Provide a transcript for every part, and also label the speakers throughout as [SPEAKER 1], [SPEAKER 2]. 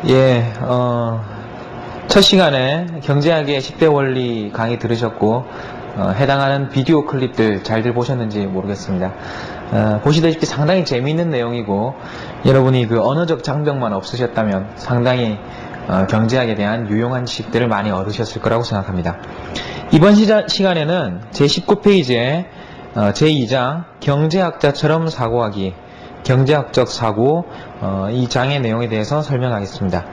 [SPEAKER 1] 예, 첫 시간에 경제학의 10대 원리 강의 들으셨고, 해당하는 비디오 클립들 잘들 보셨는지 모르겠습니다. 보시다시피 상당히 재미있는 내용이고, 여러분이 그 언어적 장벽만 없으셨다면 상당히 경제학에 대한 유용한 지식들을 많이 얻으셨을 거라고 생각합니다. 이번 시간에는 제19페이지에 제2장 경제학자처럼 사고하기, 경제학적 사고, 이 장의 내용에 대해서 설명하겠습니다.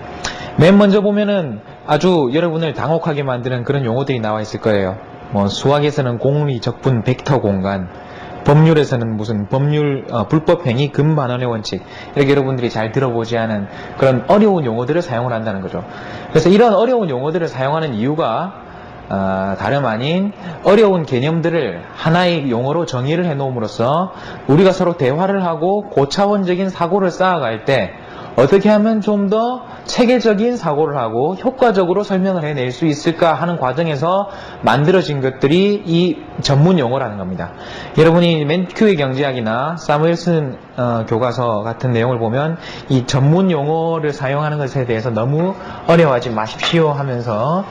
[SPEAKER 1] 맨 먼저 보면은 아주 여러분을 당혹하게 만드는 그런 용어들이 나와 있을 거예요. 수학에서는 공리, 적분, 벡터 공간, 법률에서는 무슨 법률, 불법행위, 금반원의 원칙, 이렇게 여러분들이 잘 들어보지 않은 그런 어려운 용어들을 사용을 한다는 거죠. 그래서 이런 어려운 용어들을 사용하는 이유가 다름 아닌 어려운 개념들을 하나의 용어로 정의를 해놓음으로써 우리가 서로 대화를 하고 고차원적인 사고를 쌓아갈 때 어떻게 하면 좀 더 체계적인 사고를 하고 효과적으로 설명을 해낼 수 있을까 하는 과정에서 만들어진 것들이 이 전문 용어라는 겁니다. 여러분이 맨큐의 경제학이나 사무엘슨 교과서 같은 내용을 보면 이 전문 용어를 사용하는 것에 대해서 너무 어려워하지 마십시오 하면서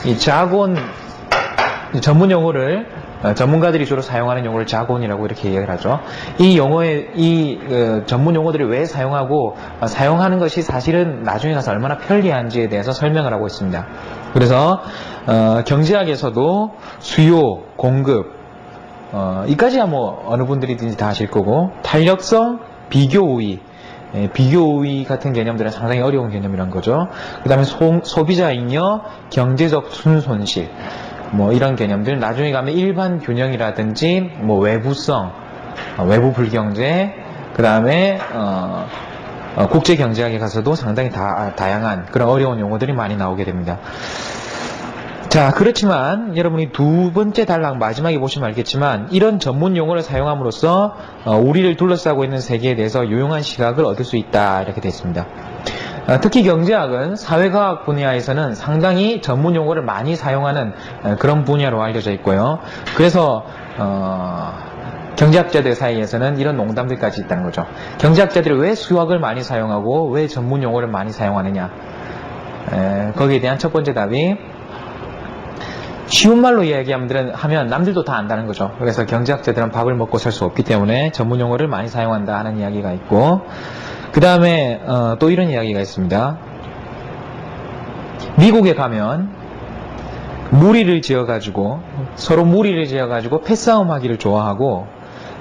[SPEAKER 1] 이 자본, 전문 용어를 전문가들이 주로 사용하는 용어를 자본이라고 이렇게 이야기를 하죠. 이 용어의 전문 용어들을 왜 사용하고 사용하는 것이 사실은 나중에 가서 얼마나 편리한지에 대해서 설명을 하고 있습니다. 그래서 경제학에서도 수요, 공급, 이까지야 뭐 어느 분들이든지 다 아실 거고, 탄력성, 비교 우위, 비교 우위 같은 개념들은 상당히 어려운 개념이란 거죠. 그 다음에 소비자 잉여, 경제적 순손실, 이런 개념들, 나중에 가면 일반 균형이라든지, 외부성, 외부 불경제, 그 다음에, 국제 경제학에 가서도 상당히 다양한 그런 어려운 용어들이 많이 나오게 됩니다. 자, 그렇지만 여러분이 두 번째 단락 마지막에 보시면 알겠지만 이런 전문 용어를 사용함으로써 우리를 둘러싸고 있는 세계에 대해서 유용한 시각을 얻을 수 있다, 이렇게 되어 있습니다. 특히 경제학은 사회과학 분야에서는 상당히 전문 용어를 많이 사용하는 그런 분야로 알려져 있고요. 그래서 경제학자들 사이에서는 이런 농담들까지 있다는 거죠. 경제학자들이 왜 수학을 많이 사용하고 왜 전문 용어를 많이 사용하느냐, 거기에 대한 첫 번째 답이 쉬운 말로 이야기하면 남들도 다 안다는 거죠. 그래서 경제학자들은 밥을 먹고 살 수 없기 때문에 전문 용어를 많이 사용한다 하는 이야기가 있고, 그 다음에 또 이런 이야기가 있습니다. 미국에 가면 서로 무리를 지어가지고 패싸움 하기를 좋아하고,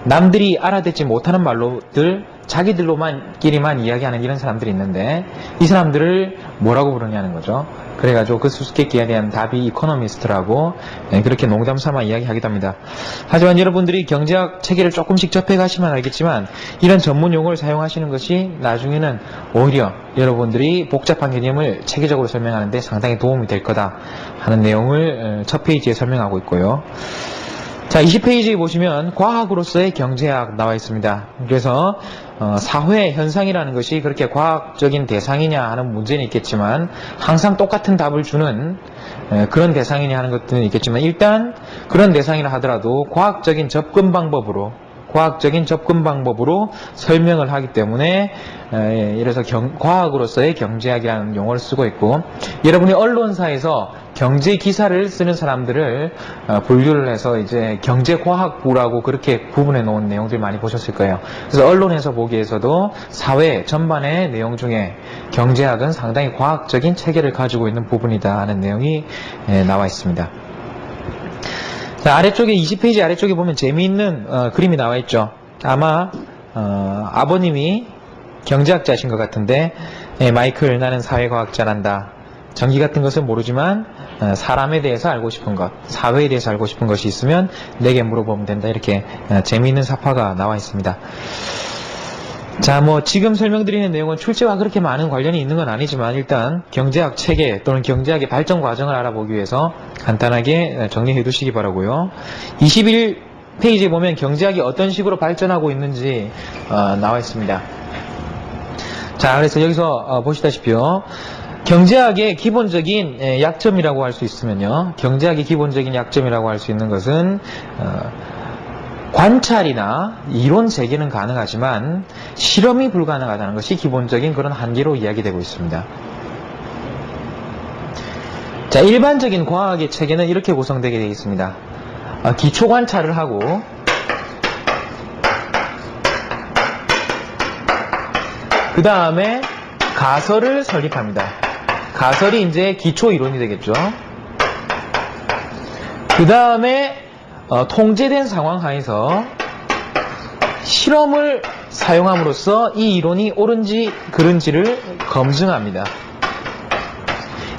[SPEAKER 1] 남들이 알아듣지 못하는 말로들 자기들로만끼리만 이야기하는 이런 사람들이 있는데, 이 사람들을 뭐라고 부르냐는 거죠. 그래가지고 그 수수께끼에 대한 답이 이코노미스트라고 그렇게 농담 삼아 이야기하기도 합니다. 하지만 여러분들이 경제학 체계를 조금씩 접해가시면 알겠지만 이런 전문 용어를 사용하시는 것이 나중에는 오히려 여러분들이 복잡한 개념을 체계적으로 설명하는 데 상당히 도움이 될 거다 하는 내용을 첫 페이지에 설명하고 있고요. 자, 20페이지에 보시면 과학으로서의 경제학 나와 있습니다. 그래서 사회 현상이라는 것이 그렇게 과학적인 대상이냐 하는 문제는 있겠지만 항상 똑같은 답을 주는 그런 대상이냐 하는 것들은 있겠지만, 일단 그런 대상이라 하더라도 과학적인 접근 방법으로 설명을 하기 때문에 이래서 과학으로서의 경제학이라는 용어를 쓰고 있고, 여러분이 언론사에서 경제 기사를 쓰는 사람들을 분류를 해서 이제 경제과학부라고 그렇게 구분해 놓은 내용들 많이 보셨을 거예요. 그래서 언론에서 보기에서도 사회 전반의 내용 중에 경제학은 상당히 과학적인 체계를 가지고 있는 부분이다 하는 내용이 나와 있습니다. 자, 아래쪽에 20페이지 아래쪽에 보면 재미있는 그림이 나와 있죠. 아마 아버님이 경제학자신 것 같은데, 마이클, 나는 사회과학자란다. 전기 같은 것은 모르지만 사람에 대해서 알고 싶은 것, 사회에 대해서 알고 싶은 것이 있으면 내게 물어보면 된다. 이렇게 재미있는 사파가 나와 있습니다. 자, 지금 설명드리는 내용은 출제와 그렇게 많은 관련이 있는 건 아니지만 일단 경제학 체계 또는 경제학의 발전 과정을 알아보기 위해서 간단하게 정리해 두시기 바라고요. 21페이지에 보면 경제학이 어떤 식으로 발전하고 있는지 나와 있습니다. 자, 그래서 여기서 보시다시피요, 경제학의 기본적인 약점이라고 할 수 있으면요, 경제학의 기본적인 약점이라고 할 수 있는 것은 관찰이나 이론 재개는 가능하지만 실험이 불가능하다는 것이 기본적인 그런 한계로 이야기되고 있습니다. 자, 일반적인 과학의 체계는 이렇게 구성되게 되어 있습니다. 기초 관찰을 하고, 그 다음에 가설을 설립합니다. 가설이 이제 기초 이론이 되겠죠. 그 다음에 통제된 상황 하에서 실험을 사용함으로써 이 이론이 옳은지 그른지를 검증합니다.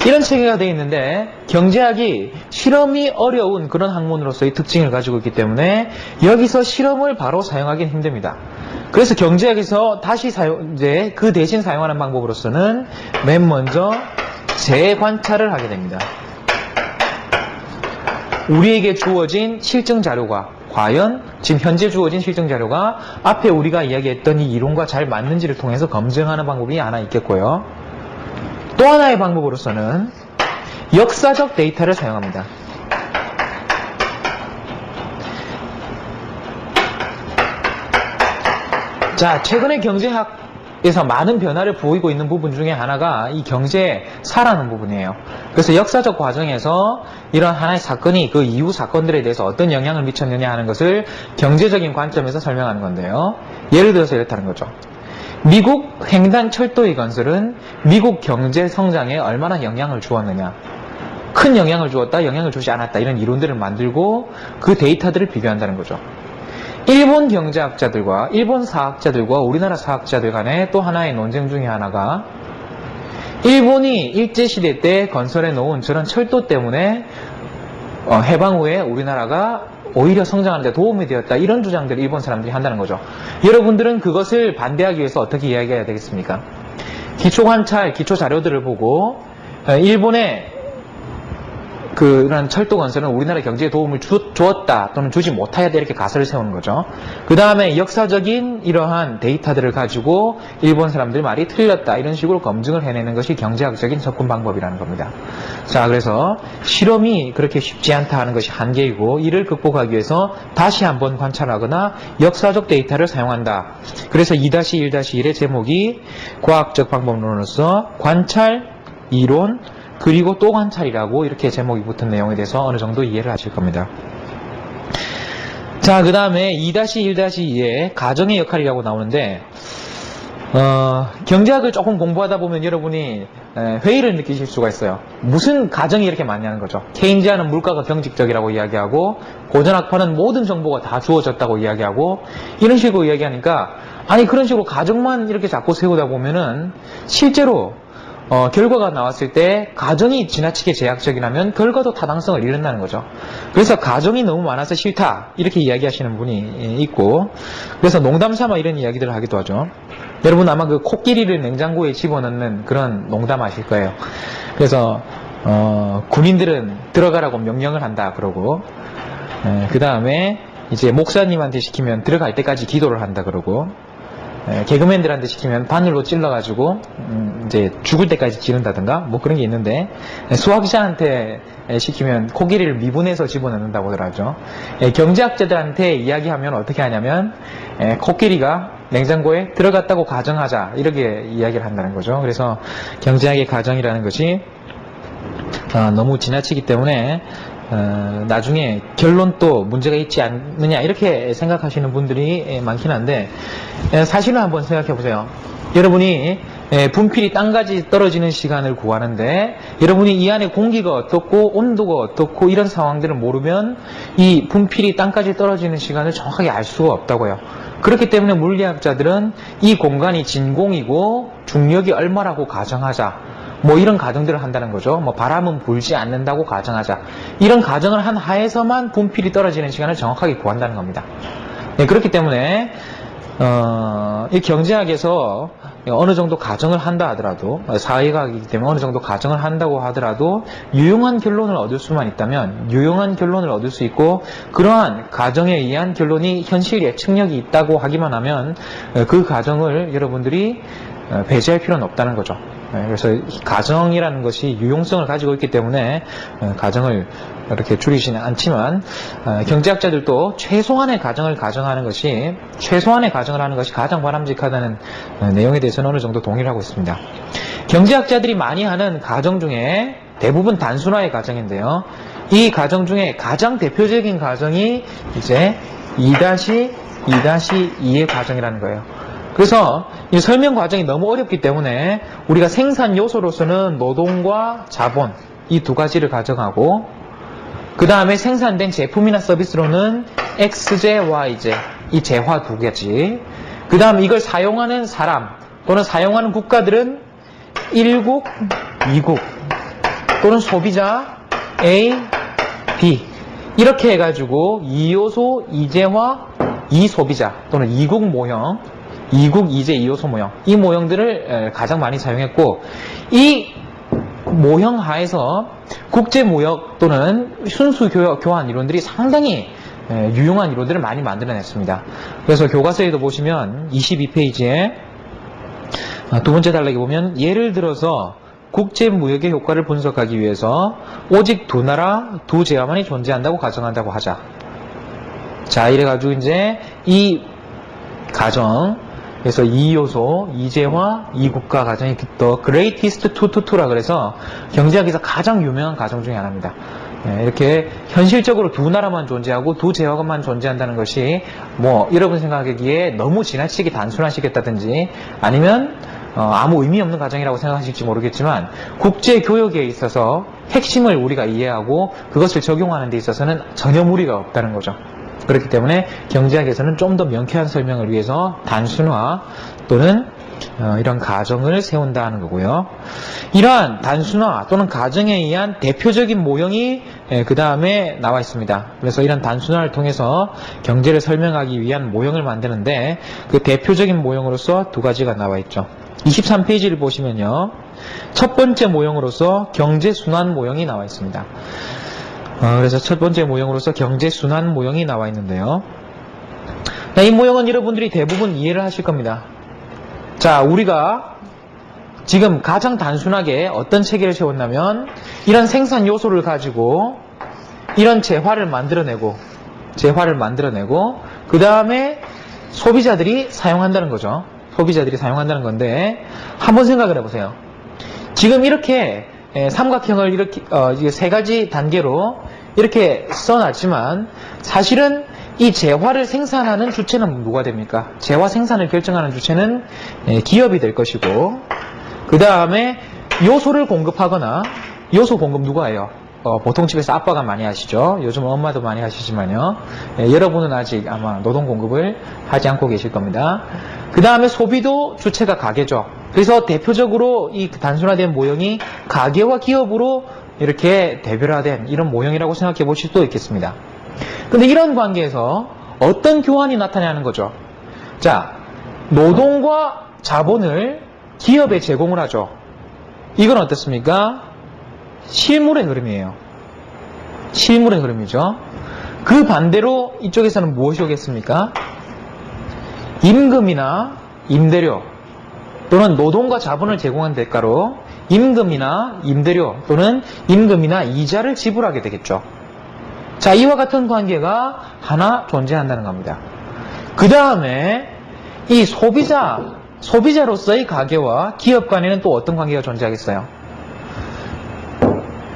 [SPEAKER 1] 이런 체계가 되어 있는데 경제학이 실험이 어려운 그런 학문으로서의 특징을 가지고 있기 때문에 여기서 실험을 바로 사용하기는 힘듭니다. 그래서 경제학에서 다시 이제 그 대신 사용하는 방법으로서는 맨 먼저 재관찰을 하게 됩니다. 우리에게 주어진 실증 자료가 과연 지금 현재 주어진 실증 자료가 앞에 우리가 이야기했던 이 이론과 잘 맞는지를 통해서 검증하는 방법이 하나 있겠고요. 또 하나의 방법으로서는 역사적 데이터를 사용합니다. 자, 최근에 경제학에서 많은 변화를 보이고 있는 부분 중에 하나가 이 경제사라는 부분이에요. 그래서 역사적 과정에서 이런 하나의 사건이 그 이후 사건들에 대해서 어떤 영향을 미쳤느냐 하는 것을 경제적인 관점에서 설명하는 건데요. 예를 들어서 이렇다는 거죠. 미국 횡단 철도의 건설은 미국 경제 성장에 얼마나 영향을 주었느냐, 큰 영향을 주었다, 영향을 주지 않았다, 이런 이론들을 만들고 그 데이터들을 비교한다는 거죠. 일본 경제학자들과 일본 사학자들과 우리나라 사학자들 간의 또 하나의 논쟁 중에 하나가 일본이 일제시대 때 건설해 놓은 저런 철도 때문에 해방 후에 우리나라가 오히려 성장하는 데 도움이 되었다, 이런 주장들을 일본 사람들이 한다는 거죠. 여러분들은 그것을 반대하기 위해서 어떻게 이야기해야 되겠습니까? 기초 관찰, 기초 자료들을 보고 일본의 그런 철도 건설은 우리나라 경제에 도움을 주었다 또는 주지 못하였다, 이렇게 가설을 세우는 거죠. 그 다음에 역사적인 이러한 데이터들을 가지고 일본 사람들 말이 틀렸다, 이런 식으로 검증을 해내는 것이 경제학적인 접근 방법이라는 겁니다. 자, 그래서 실험이 그렇게 쉽지 않다 하는 것이 한계이고, 이를 극복하기 위해서 다시 한번 관찰하거나 역사적 데이터를 사용한다. 그래서 2-1-1의 제목이 과학적 방법론으로서 관찰, 이론, 그리고 또 관찰이라고 이렇게 제목이 붙은 내용에 대해서 어느 정도 이해를 하실 겁니다. 자, 그 다음에 2-1-2의 가정의 역할이라고 나오는데 경제학을 조금 공부하다 보면 여러분이 회의를 느끼실 수가 있어요. 무슨 가정이 이렇게 많냐는 거죠. 케인지아는 물가가 경직적이라고 이야기하고 고전학파는 모든 정보가 다 주어졌다고 이야기하고 이런 식으로 이야기하니까, 아니 그런 식으로 가정만 이렇게 자꾸 세우다 보면은 실제로 결과가 나왔을 때 가정이 지나치게 제약적이라면 결과도 타당성을 잃는다는 거죠. 그래서 가정이 너무 많아서 싫다, 이렇게 이야기하시는 분이 있고, 그래서 농담 삼아 이런 이야기들을 하기도 하죠. 여러분 아마 그 코끼리를 냉장고에 집어넣는 그런 농담 아실 거예요. 그래서 군인들은 들어가라고 명령을 한다 그러고, 그 다음에 이제 목사님한테 시키면 들어갈 때까지 기도를 한다 그러고, 개그맨들한테 시키면 바늘로 찔러가지고 이제 죽을 때까지 지른다든가 뭐 그런 게 있는데, 수학자한테 시키면 코끼리를 미분해서 집어넣는다고 하더라죠. 경제학자들한테 이야기하면 어떻게 하냐면 코끼리가 냉장고에 들어갔다고 가정하자, 이렇게 이야기를 한다는 거죠. 그래서 경제학의 가정이라는 것이 너무 지나치기 때문에 나중에 결론도 문제가 있지 않느냐, 이렇게 생각하시는 분들이 많긴 한데, 사실은 한번 생각해 보세요. 여러분이 분필이 땅까지 떨어지는 시간을 구하는데 여러분이 이 안에 공기가 어떻고 온도가 어떻고 이런 상황들을 모르면 이 분필이 땅까지 떨어지는 시간을 정확하게 알 수가 없다고요. 그렇기 때문에 물리학자들은 이 공간이 진공이고 중력이 얼마라고 가정하자, 뭐 이런 가정들을 한다는 거죠. 뭐 바람은 불지 않는다고 가정하자, 이런 가정을 한 하에서만 분필이 떨어지는 시간을 정확하게 구한다는 겁니다. 그렇기 때문에 이 경제학에서 어느 정도 가정을 한다 하더라도, 사회과학이기 때문에 어느 정도 가정을 한다고 하더라도 유용한 결론을 얻을 수만 있다면 유용한 결론을 얻을 수 있고, 그러한 가정에 의한 결론이 현실 예측력이 있다고 하기만 하면 그 가정을 여러분들이 배제할 필요는 없다는 거죠. 그래서 가정이라는 것이 유용성을 가지고 있기 때문에 가정을 이렇게 줄이지는 않지만, 경제학자들도 최소한의 가정을 가정하는 것이 가장 바람직하다는 내용에 대해서는 어느 정도 동의를 하고 있습니다. 경제학자들이 많이 하는 가정 중에 대부분 단순화의 과정인데요. 이 과정 중에 가장 대표적인 과정이 이제 2-2-2의 과정이라는 거예요. 그래서 이 설명 과정이 너무 어렵기 때문에 우리가 생산 요소로서는 노동과 자본 이 두 가지를 가정하고, 그 다음에 생산된 제품이나 서비스로는 X제, Y제 이 재화 두 가지, 그 다음 이걸 사용하는 사람 또는 사용하는 국가들은 1국, 2국 또는 소비자 A, B 이렇게 해가지고 2요소, 2재화, 2소비자 또는 2국 모형, 2국, 2제, 2요소 모형 이 모형들을 가장 많이 사용했고, 이 모형 하에서 국제무역 또는 순수 교환 이론들이 상당히 유용한 이론들을 많이 만들어냈습니다. 그래서 교과서에도 보시면 22페이지에 두 번째 단락에 보면 예를 들어서 국제무역의 효과를 분석하기 위해서 오직 두 나라, 두 재화만이 존재한다고 가정한다고 하자. 자, 이래가지고 이제 이 가정, 그래서 2요소, 2재화, 2국가 가정이 The Greatest Two to Two라 그래서 경제학에서 가장 유명한 가정 중에 하나입니다. 이렇게 현실적으로 두 나라만 존재하고 두 재화만 존재한다는 것이 뭐 여러분 생각하기에 너무 지나치게 단순화시켰다든지 아니면 아무 의미 없는 가정이라고 생각하실지 모르겠지만 국제교역에 있어서 핵심을 우리가 이해하고 그것을 적용하는 데 있어서는 전혀 무리가 없다는 거죠. 그렇기 때문에 경제학에서는 좀 더 명쾌한 설명을 위해서 단순화 또는 이런 가정을 세운다는 거고요. 이러한 단순화 또는 가정에 의한 대표적인 모형이 그 다음에 나와 있습니다. 그래서 이런 단순화를 통해서 경제를 설명하기 위한 모형을 만드는데 그 대표적인 모형으로서 두 가지가 나와 있죠. 23페이지를 보시면요. 첫 번째 모형으로서 경제순환 모형이 나와 있습니다. 그래서 첫 번째 모형으로서 경제순환 모형이 나와 있는데요. 이 모형은 여러분들이 대부분 이해를 하실 겁니다. 자, 우리가 지금 가장 단순하게 어떤 체계를 세웠냐면 이런 생산 요소를 가지고 이런 재화를 만들어내고 그 다음에 소비자들이 사용한다는 거죠. 소비자들이 사용한다는 건데 한번 생각을 해보세요. 지금 이렇게 삼각형을 이렇게 세 가지 단계로 이렇게 써놨지만 사실은 이 재화를 생산하는 주체는 누가 됩니까? 재화 생산을 결정하는 주체는 기업이 될 것이고, 그 다음에 요소를 공급하거나 요소 공급 누가 해요? 보통 집에서 아빠가 많이 하시죠. 요즘 엄마도 많이 하시지만요. 여러분은 아직 아마 노동 공급을 하지 않고 계실 겁니다. 그 다음에 소비도 주체가 가게죠. 그래서 대표적으로 이 단순화된 모형이 가게와 기업으로 이렇게 대별화된 이런 모형이라고 생각해 보실 수도 있겠습니다. 근데 이런 관계에서 어떤 교환이 나타나는 거죠? 자, 노동과 자본을 기업에 제공을 하죠. 이건 어떻습니까? 실물의 흐름이에요. 실물의 흐름이죠. 그 반대로 이쪽에서는 무엇이 오겠습니까? 임금이나 임대료 또는 노동과 자본을 제공한 대가로 임금이나 임대료 또는 임금이나 이자를 지불하게 되겠죠. 자, 이와 같은 관계가 하나 존재한다는 겁니다. 그 다음에 이 소비자로서의 가게와 기업 간에는 또 어떤 관계가 존재하겠어요?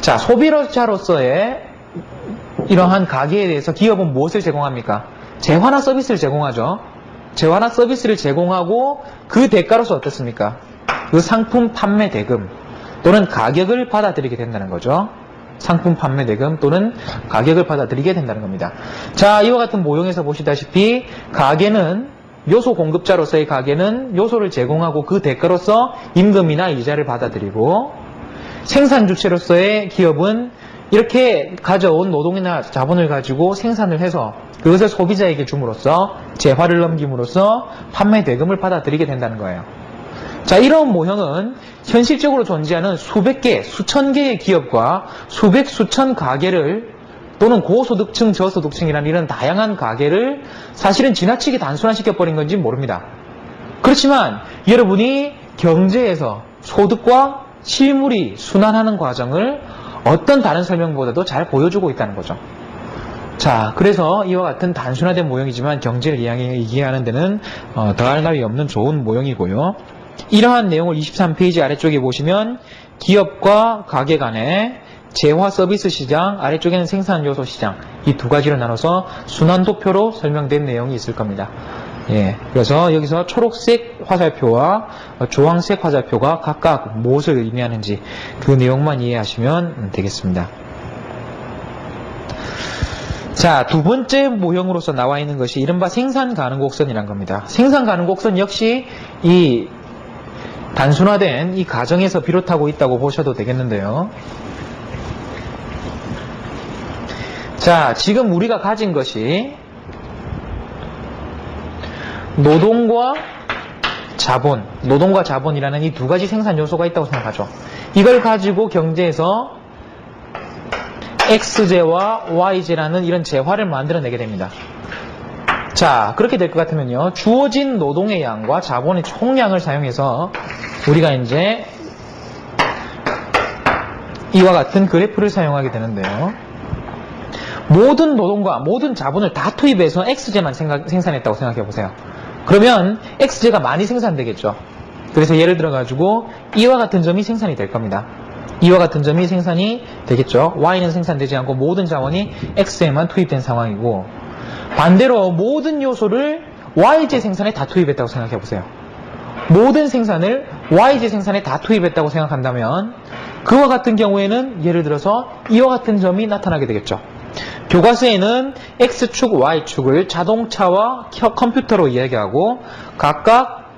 [SPEAKER 1] 자, 소비자로서의 이러한 가게에 대해서 기업은 무엇을 제공합니까? 재화나 서비스를 제공하죠. 재화나 서비스를 제공하고 그 대가로서 어떻습니까? 그 상품 판매 대금 또는 가격을 받아들이게 된다는 거죠. 상품 판매 대금 또는 가격을 받아들이게 된다는 겁니다. 자, 이와 같은 모형에서 보시다시피 가게는 요소 공급자로서의 가게는 요소를 제공하고 그 대가로서 임금이나 이자를 받아들이고, 생산 주체로서의 기업은 이렇게 가져온 노동이나 자본을 가지고 생산을 해서 그것을 소비자에게 줌으로써 재화를 넘김으로써 판매 대금을 받아들이게 된다는 거예요. 자, 이런 모형은 현실적으로 존재하는 수백 개, 수천 개의 기업과 수백, 수천 가게를 또는 고소득층, 저소득층이라는 이런 다양한 가게를 사실은 지나치게 단순화시켜버린 건지 모릅니다. 그렇지만 여러분이 경제에서 소득과 실물이 순환하는 과정을 어떤 다른 설명보다도 잘 보여주고 있다는 거죠. 자, 그래서 이와 같은 단순화된 모형이지만 경제를 이해하는 데는 더할 나위 없는 좋은 모형이고요. 이러한 내용을 23페이지 아래쪽에 보시면 기업과 가게 간의 재화 서비스 시장, 아래쪽에는 생산 요소 시장, 이 두 가지로 나눠서 순환도표로 설명된 내용이 있을 겁니다. 예, 그래서 여기서 초록색 화살표와 주황색 화살표가 각각 무엇을 의미하는지 그 내용만 이해하시면 되겠습니다. 자, 두 번째 모형으로서 나와 있는 것이 이른바 생산 가능 곡선이란 겁니다. 생산 가능 곡선 역시 이 단순화된 이 가정에서 비롯하고 있다고 보셔도 되겠는데요. 자, 지금 우리가 가진 것이 노동과 자본이라는 이 두 가지 생산 요소가 있다고 생각하죠. 이걸 가지고 경제에서 X제와 Y제라는 이런 재화를 만들어내게 됩니다. 자, 그렇게 될 것 같으면요, 주어진 노동의 양과 자본의 총량을 사용해서 우리가 이제 이와 같은 그래프를 사용하게 되는데요. 모든 노동과 모든 자본을 다 투입해서 X제만 생산했다고 생각해 보세요. 그러면 X제가 많이 생산되겠죠. 그래서 예를 들어 가지고 이와 같은 점이 생산이 될 겁니다. 이와 같은 점이 생산이 되겠죠. Y는 생산되지 않고 모든 자원이 X에만 투입된 상황이고, 반대로 모든 요소를 Y제 생산에 다 투입했다고 생각해 보세요. 모든 생산을 Y제 생산에 다 투입했다고 생각한다면 그와 같은 경우에는 예를 들어서 이와 같은 점이 나타나게 되겠죠. 교과서에는 X축, Y축을 자동차와 컴퓨터로 이야기하고 각각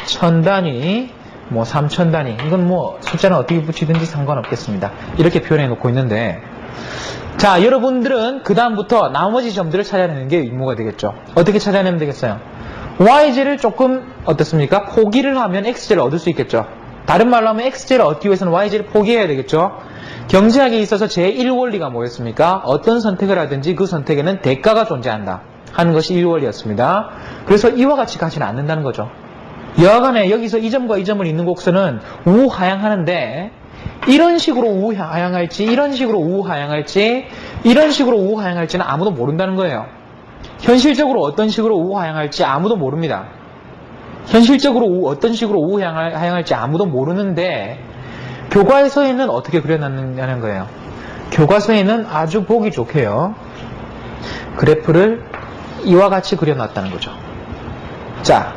[SPEAKER 1] 1000단위, 3000단위, 이건 숫자는 어떻게 붙이든지 상관없겠습니다. 이렇게 표현해 놓고 있는데, 자, 여러분들은 그 다음부터 나머지 점들을 찾아내는 게 임무가 되겠죠. 어떻게 찾아내면 되겠어요? Y제를 조금 어떻습니까? 포기를 하면 X제를 얻을 수 있겠죠. 다른 말로 하면 X제를 얻기 위해서는 Y제를 포기해야 되겠죠. 경제학에 있어서 제1원리가 뭐였습니까? 어떤 선택을 하든지 그 선택에는 대가가 존재한다 하는 것이 1원리였습니다. 그래서 이와 같이 가지는 않는다는 거죠. 여하간에 여기서 이 점과 이 점을 잇는 곡선은 우하향하는데, 이런 식으로 우하향할지, 이런 식으로 우하향할지, 이런 식으로 우하향할지는 아무도 모른다는 거예요. 현실적으로 어떤 식으로 우하향할지 아무도 모릅니다. 현실적으로 어떤 식으로 우하향할지 아무도 모르는데, 교과서에는 어떻게 그려놨느냐는 거예요. 교과서에는 아주 보기 좋게요, 그래프를 이와 같이 그려놨다는 거죠. 자,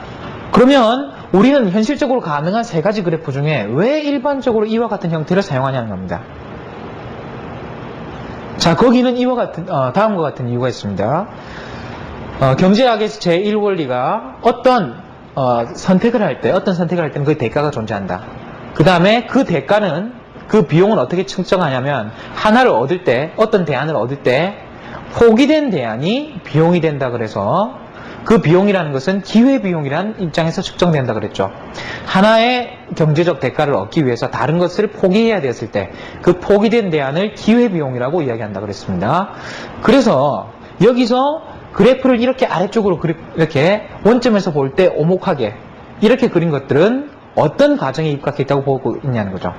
[SPEAKER 1] 그러면 우리는 현실적으로 가능한 세 가지 그래프 중에 왜 일반적으로 이와 같은 형태를 사용하냐는 겁니다. 자, 거기는 이와 같은 다음과 같은 이유가 있습니다. 경제학에서 제1원리가 어떤 선택을 할 때는 그 대가가 존재한다. 그 다음에 그 대가는, 그 비용은 어떻게 측정하냐면, 하나를 얻을 때, 어떤 대안을 얻을 때 포기된 대안이 비용이 된다 그래서, 그 비용이라는 것은 기회비용이라는 입장에서 측정된다 그랬죠. 하나의 경제적 대가를 얻기 위해서 다른 것을 포기해야 되었을 때 그 포기된 대안을 기회비용이라고 이야기한다 그랬습니다. 그래서 여기서 그래프를 이렇게 아래쪽으로 이렇게 원점에서 볼 때 오목하게 이렇게 그린 것들은 어떤 과정에 입각했다고 보고 있냐는 거죠.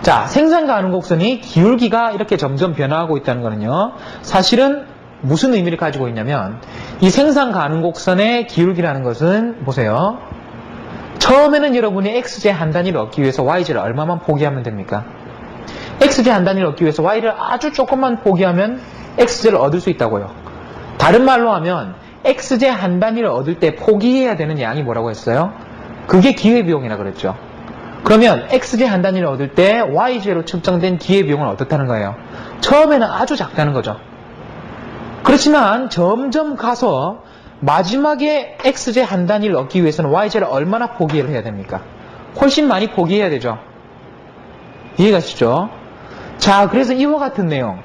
[SPEAKER 1] 자, 생산 가능 곡선이 기울기가 이렇게 점점 변화하고 있다는 거는요, 사실은 무슨 의미를 가지고 있냐면, 이 생산 가능 곡선의 기울기라는 것은 보세요. 처음에는 여러분이 X제 한 단위를 얻기 위해서 Y제를 얼마만 포기하면 됩니까? X제 한 단위를 얻기 위해서 Y를 아주 조금만 포기하면 X제를 얻을 수 있다고요. 다른 말로 하면 X제 한 단위를 얻을 때 포기해야 되는 양이 뭐라고 했어요? 그게 기회비용이라 그랬죠. 그러면 X제 한 단위를 얻을 때 Y제로 측정된 기회비용은 어떻다는 거예요? 처음에는 아주 작다는 거죠. 그렇지만 점점 가서 마지막에 X제 한 단위를 얻기 위해서는 Y제를 얼마나 포기를 해야 됩니까? 훨씬 많이 포기해야 되죠. 이해가시죠? 자, 그래서 이와 같은 내용,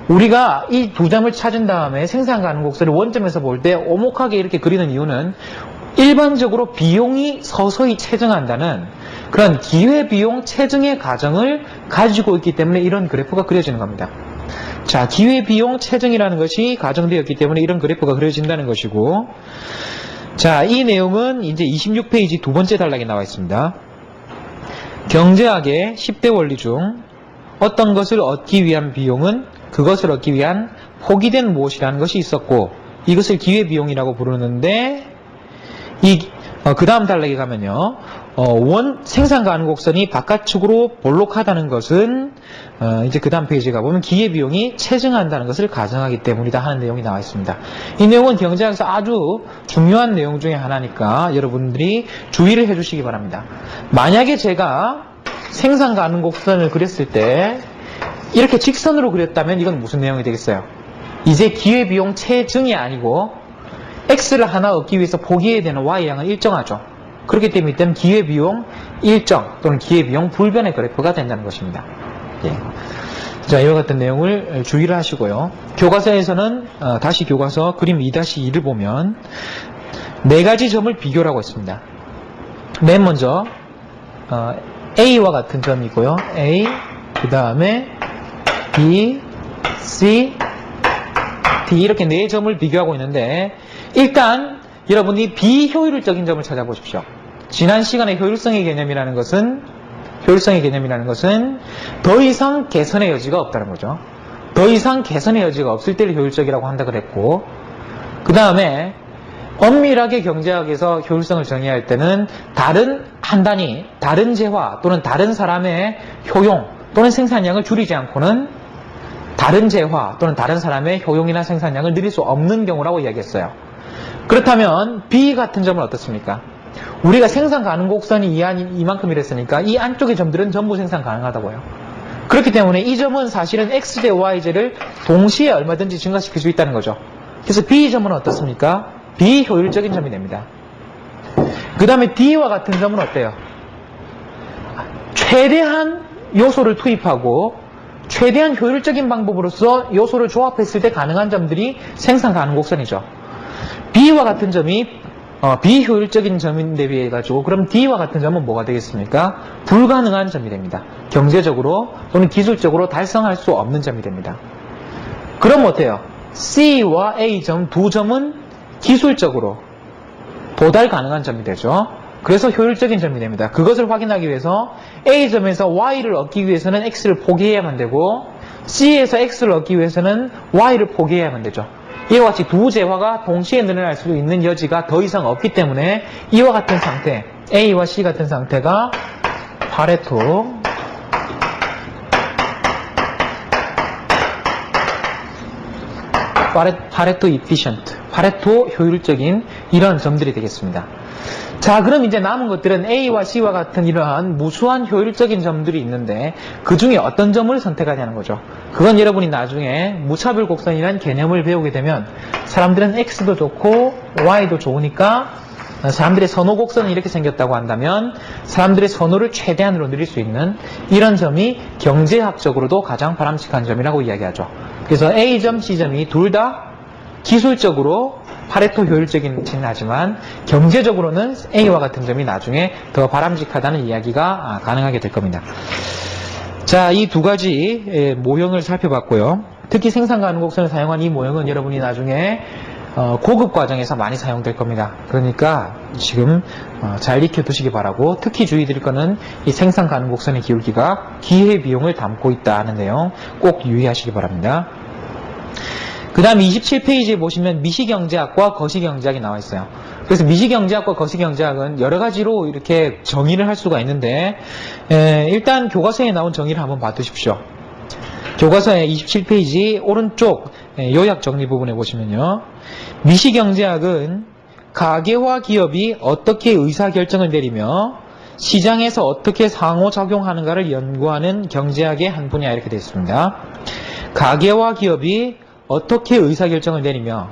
[SPEAKER 1] 우리가 이 두 점을 찾은 다음에 생산 가능 곡선을 원점에서 볼 때 오목하게 이렇게 그리는 이유는 일반적으로 비용이 서서히 체증한다는 그런 기회비용 체증의 과정을 가지고 있기 때문에 이런 그래프가 그려지는 겁니다. 자, 기회비용 체증이라는 것이 가정되었기 때문에 이런 그래프가 그려진다는 것이고, 자, 이 내용은 이제 26페이지 두 번째 단락에 나와 있습니다. 경제학의 10대 원리 중 어떤 것을 얻기 위한 비용은 그것을 얻기 위한 포기된 무엇이라는 것이 있었고, 이것을 기회비용이라고 부르는데, 이 그 다음 단락에 가면요. 생산 가능 곡선이 바깥쪽으로 볼록하다는 것은 이제 그 다음 페이지에 가보면 기회비용이 체증한다는 것을 가정하기 때문이다 하는 내용이 나와 있습니다. 이 내용은 경제학에서 아주 중요한 내용 중에 하나니까 여러분들이 주의를 해주시기 바랍니다. 만약에 제가 생산 가능 곡선을 그렸을 때 이렇게 직선으로 그렸다면 이건 무슨 내용이 되겠어요? 이제 기회비용 체증이 아니고 X를 하나 얻기 위해서 포기해야 되는 Y양은 일정하죠. 그렇기 때문에 이때는 기회비용 일정 또는 기회비용 불변의 그래프가 된다는 것입니다. 예. 자, 이와 같은 내용을 주의를 하시고요. 교과서에서는 다시 교과서 그림 2-2를 보면 네 가지 점을 비교를 하고 있습니다. 맨 먼저 A와 같은 점이 있고요. A, 그 다음에 B, C, D 이렇게 네 점을 비교하고 있는데 일단 여러분이 비효율적인 점을 찾아보십시오. 지난 시간에 효율성의 개념이라는 것은 더 이상 개선의 여지가 없다는 거죠. 더 이상 개선의 여지가 없을 때를 효율적이라고 한다 그랬고, 그 다음에 엄밀하게 경제학에서 효율성을 정의할 때는 다른 한 단위, 다른 재화 또는 다른 사람의 효용 또는 생산량을 줄이지 않고는 다른 재화 또는 다른 사람의 효용이나 생산량을 늘릴 수 없는 경우라고 이야기했어요. 그렇다면 B 같은 점은 어떻습니까? 우리가 생산 가능 곡선이 이만큼이랬으니까 이 안쪽의 점들은 전부 생산 가능하다고요. 그렇기 때문에 이 점은 사실은 X제, Y제를 동시에 얼마든지 증가시킬 수 있다는 거죠. 그래서 B 점은 어떻습니까? 비효율적인 점이 됩니다. 그 다음에 D와 같은 점은 어때요? 최대한 요소를 투입하고 최대한 효율적인 방법으로서 요소를 조합했을 때 가능한 점들이 생산 가능 곡선이죠. B와 같은 점이 비효율적인 점인데 비해 가지고 그럼 D와 같은 점은 뭐가 되겠습니까? 불가능한 점이 됩니다. 경제적으로 또는 기술적으로 달성할 수 없는 점이 됩니다. 그럼 어때요? C와 A점 두 점은 기술적으로 도달 가능한 점이 되죠. 그래서 효율적인 점이 됩니다. 그것을 확인하기 위해서 A점에서 Y를 얻기 위해서는 X를 포기해야만 되고 C에서 X를 얻기 위해서는 Y를 포기해야만 되죠. 이와 같이 두 재화가 동시에 늘어날 수 있는 여지가 더 이상 없기 때문에 이와 같은 상태, A와 C 같은 상태가 파레토 이피션트, 파레토 효율적인 이러한 점들이 되겠습니다. 자, 그럼 이제 남은 것들은 A와 C와 같은 이러한 무수한 효율적인 점들이 있는데 그 중에 어떤 점을 선택하냐는 거죠. 그건 여러분이 나중에 무차별 곡선이라는 개념을 배우게 되면 사람들은 X도 좋고 Y도 좋으니까 사람들의 선호 곡선이 이렇게 생겼다고 한다면 사람들의 선호를 최대한으로 늘릴 수 있는 이런 점이 경제학적으로도 가장 바람직한 점이라고 이야기하죠. 그래서 A점, C점이 둘 다 기술적으로 파레토 효율적이긴 하지만 경제적으로는 A와 같은 점이 나중에 더 바람직하다는 이야기가 가능하게 될 겁니다. 자, 이 두 가지 모형을 살펴봤고요. 특히 생산 가능 곡선을 사용한 이 모형은 여러분이 나중에 고급 과정에서 많이 사용될 겁니다. 그러니까 지금 잘 익혀두시기 바라고, 특히 주의 드릴 거는 이 생산 가능 곡선의 기울기가 기회비용을 담고 있다는 내용 꼭 유의하시기 바랍니다. 그 다음 27페이지에 보시면 미시경제학과 거시경제학이 나와 있어요. 그래서 미시경제학과 거시경제학은 여러 가지로 이렇게 정의를 할 수가 있는데 일단 교과서에 나온 정의를 한번 봐두십시오. 교과서의 27페이지 오른쪽 요약 정리 부분에 보시면요. 미시경제학은 가계와 기업이 어떻게 의사결정을 내리며 시장에서 어떻게 상호작용하는가를 연구하는 경제학의 한 분야 이렇게 되어 있습니다. 가계와 기업이 어떻게 의사결정을 내리며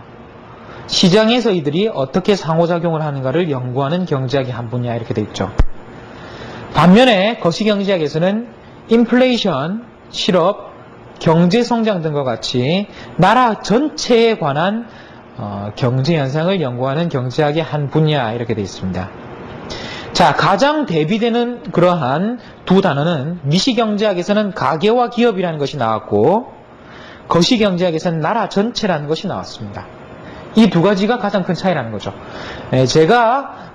[SPEAKER 1] 시장에서 이들이 어떻게 상호작용을 하는가를 연구하는 경제학의 한 분야 이렇게 되어 있죠. 반면에 거시경제학에서는 인플레이션, 실업, 경제성장 등과 같이 나라 전체에 관한 경제현상을 연구하는 경제학의 한 분야 이렇게 되어 있습니다. 자, 가장 대비되는 그러한 두 단어는 미시경제학에서는 가계와 기업이라는 것이 나왔고 거시경제학에서는 나라 전체라는 것이 나왔습니다. 이 두 가지가 가장 큰 차이라는 거죠. 제가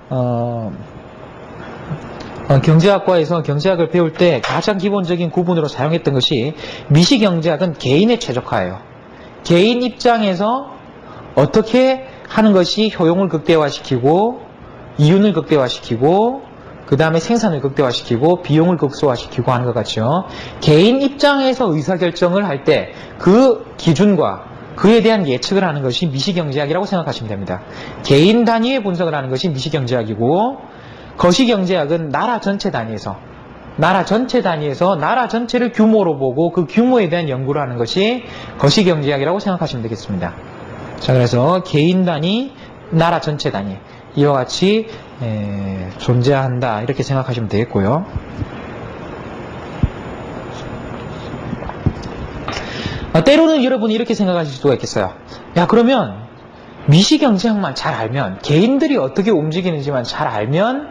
[SPEAKER 1] 경제학과에서 경제학을 배울 때 가장 기본적인 구분으로 사용했던 것이 미시경제학은 개인의 최적화예요. 개인 입장에서 어떻게 하는 것이 효용을 극대화시키고 이윤을 극대화시키고 그 다음에 생산을 극대화시키고 비용을 극소화시키고 하는 것 같죠. 개인 입장에서 의사결정을 할 때 그 기준과 그에 대한 예측을 하는 것이 미시경제학이라고 생각하시면 됩니다. 개인 단위의 분석을 하는 것이 미시경제학이고, 거시경제학은 나라 전체 단위에서 나라 전체를 규모로 보고 그 규모에 대한 연구를 하는 것이 거시경제학이라고 생각하시면 되겠습니다. 자, 그래서 개인 단위, 나라 전체 단위 이와 같이 존재한다 이렇게 생각하시면 되겠고요. 때로는 여러분이 이렇게 생각하실 수가 있겠어요. 야, 그러면 미시경제학만 잘 알면, 개인들이 어떻게 움직이는지만 잘 알면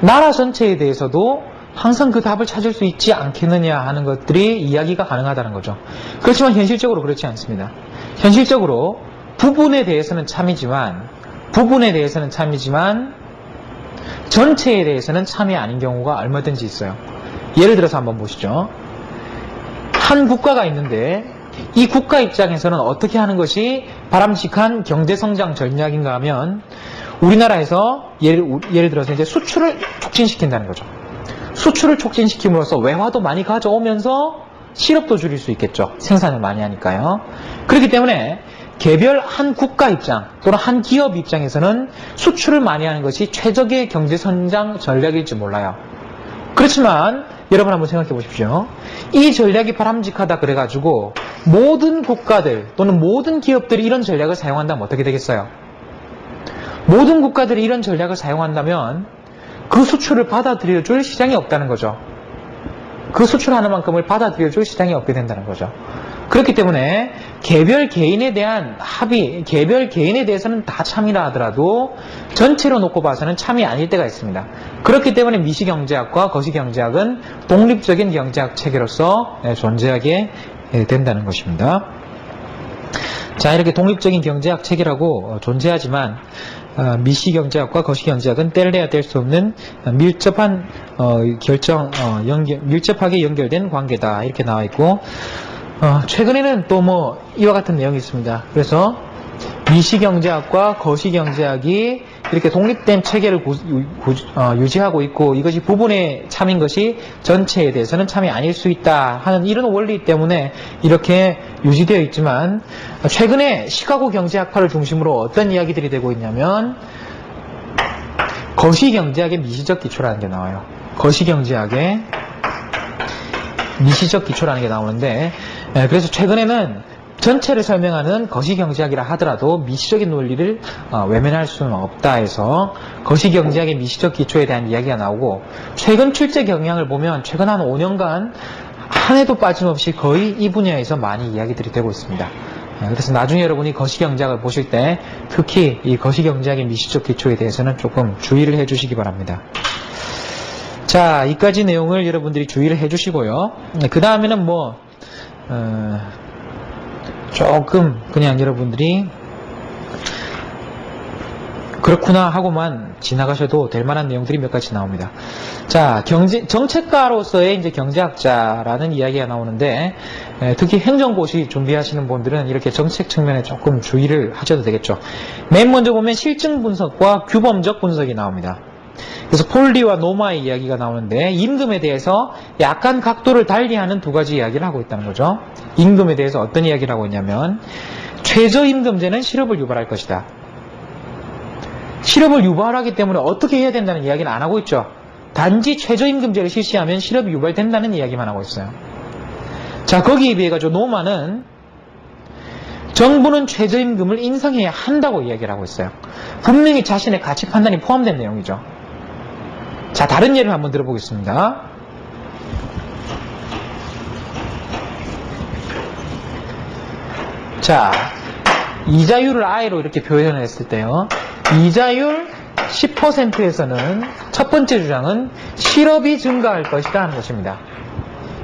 [SPEAKER 1] 나라 전체에 대해서도 항상 그 답을 찾을 수 있지 않겠느냐 하는 것들이 이야기가 가능하다는 거죠. 그렇지만 현실적으로 그렇지 않습니다. 현실적으로 부분에 대해서는 참이지만 전체에 대해서는 참이 아닌 경우가 얼마든지 있어요. 예를 들어서 한번 보시죠. 한 국가가 있는데 이 국가 입장에서는 어떻게 하는 것이 바람직한 경제성장 전략인가 하면, 우리나라에서 예를 들어서 이제 수출을 촉진시킨다는 거죠. 수출을 촉진시킴으로써 외화도 많이 가져오면서 실업도 줄일 수 있겠죠. 생산을 많이 하니까요. 그렇기 때문에 개별 한 국가 입장 또는 한 기업 입장에서는 수출을 많이 하는 것이 최적의 경제성장 전략일지 몰라요. 그렇지만 여러분 한번 생각해 보십시오. 이 전략이 바람직하다 그래가지고 모든 국가들 또는 모든 기업들이 이런 전략을 사용한다면 어떻게 되겠어요? 모든 국가들이 이런 전략을 사용한다면 그 수출을 받아들여줄 시장이 없다는 거죠. 그 수출하는 만큼을 받아들여줄 시장이 없게 된다는 거죠. 그렇기 때문에 개별 개인에 대한 합의, 개별 개인에 대해서는 다 참이라 하더라도 전체로 놓고 봐서는 참이 아닐 때가 있습니다. 그렇기 때문에 미시경제학과 거시경제학은 독립적인 경제학 체계로서 존재하게 된다는 것입니다. 자, 이렇게 독립적인 경제학 체계라고 존재하지만 미시경제학과 거시경제학은 뗄래야 뗄 수 없는 밀접하게 연결된 관계다 이렇게 나와 있고, 최근에는 또 이와 같은 내용이 있습니다. 그래서 미시경제학과 거시경제학이 이렇게 독립된 체계를 유지하고 있고, 이것이 부분의 참인 것이 전체에 대해서는 참이 아닐 수 있다 하는 이런 원리 때문에 이렇게 유지되어 있지만, 최근에 시카고 경제학파를 중심으로 어떤 이야기들이 되고 있냐면, 거시경제학의 미시적 기초라는 게 나와요. 거시경제학의 미시적 기초라는 게 나오는데, 그래서 최근에는 전체를 설명하는 거시경제학이라 하더라도 미시적인 논리를 외면할 수는 없다 해서 거시경제학의 미시적 기초에 대한 이야기가 나오고, 최근 출제 경향을 보면 최근 한 5년간 한 해도 빠짐없이 거의 이 분야에서 많이 이야기들이 되고 있습니다. 그래서 나중에 여러분이 거시경제학을 보실 때 특히 이 거시경제학의 미시적 기초에 대해서는 조금 주의를 해주시기 바랍니다. 자, 이까지 내용을 여러분들이 주의를 해주시고요. 그 다음에는 조금 그냥 여러분들이 그렇구나 하고만 지나가셔도 될 만한 내용들이 몇 가지 나옵니다. 자, 정책가로서의 이제 경제학자라는 이야기가 나오는데, 특히 행정고시 준비하시는 분들은 이렇게 정책 측면에 조금 주의를 하셔도 되겠죠. 맨 먼저 보면 실증 분석과 규범적 분석이 나옵니다. 그래서 폴리와 노마의 이야기가 나오는데, 임금에 대해서 약간 각도를 달리하는 두 가지 이야기를 하고 있다는 거죠. 임금에 대해서 어떤 이야기를 하고 있냐면, 최저임금제는 실업을 유발할 것이다. 실업을 유발하기 때문에 어떻게 해야 된다는 이야기는 안 하고 있죠. 단지 최저임금제를 실시하면 실업이 유발된다는 이야기만 하고 있어요. 자, 거기에 비해 가지고 노마는 정부는 최저임금을 인상해야 한다고 이야기를 하고 있어요. 분명히 자신의 가치 판단이 포함된 내용이죠. 자, 다른 예를 한번 들어보겠습니다. 자, 이자율을 I로 이렇게 표현을 했을 때요. 이자율 10%에서는 첫 번째 주장은 실업이 증가할 것이다 하는 것입니다.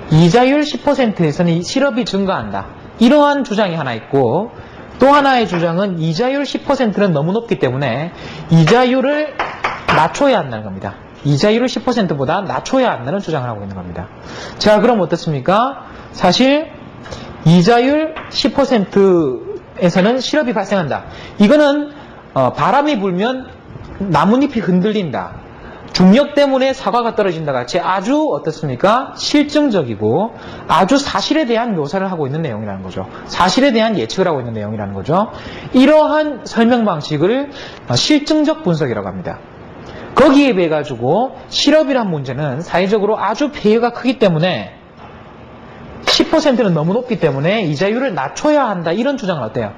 [SPEAKER 1] 이자율 10%에서는 실업이 증가한다. 이러한 주장이 하나 있고, 또 하나의 주장은 이자율 10%는 너무 높기 때문에 이자율을 낮춰야 한다는 겁니다. 이자율을 10%보다 낮춰야 한다는 주장을 하고 있는 겁니다. 자, 그럼 어떻습니까? 사실 이자율 10%에서는 실업이 발생한다. 이거는 바람이 불면 나뭇잎이 흔들린다. 중력 때문에 사과가 떨어진다 같이 아주 어떻습니까? 실증적이고 아주 사실에 대한 묘사를 하고 있는 내용이라는 거죠. 사실에 대한 예측을 하고 있는 내용이라는 거죠. 이러한 설명 방식을 실증적 분석이라고 합니다. 거기에 비해 가지고 실업이란 문제는 사회적으로 아주 폐해가 크기 때문에 10%는 너무 높기 때문에 이자율을 낮춰야 한다. 이런 주장은 어때요?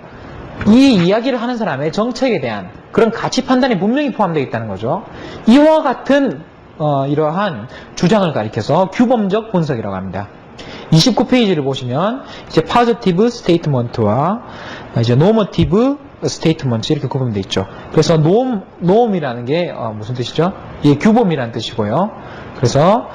[SPEAKER 1] 이 이야기를 하는 사람의 정책에 대한 그런 가치 판단이 분명히 포함되어 있다는 거죠. 이와 같은 이러한 주장을 가리켜서 규범적 분석이라고 합니다. 29페이지를 보시면 이제 positive statement와 이제 normative statement 이렇게 구분되어 있죠. 그래서 norm이라는 게 무슨 뜻이죠? 이게 규범이라는 뜻이고요. 그래서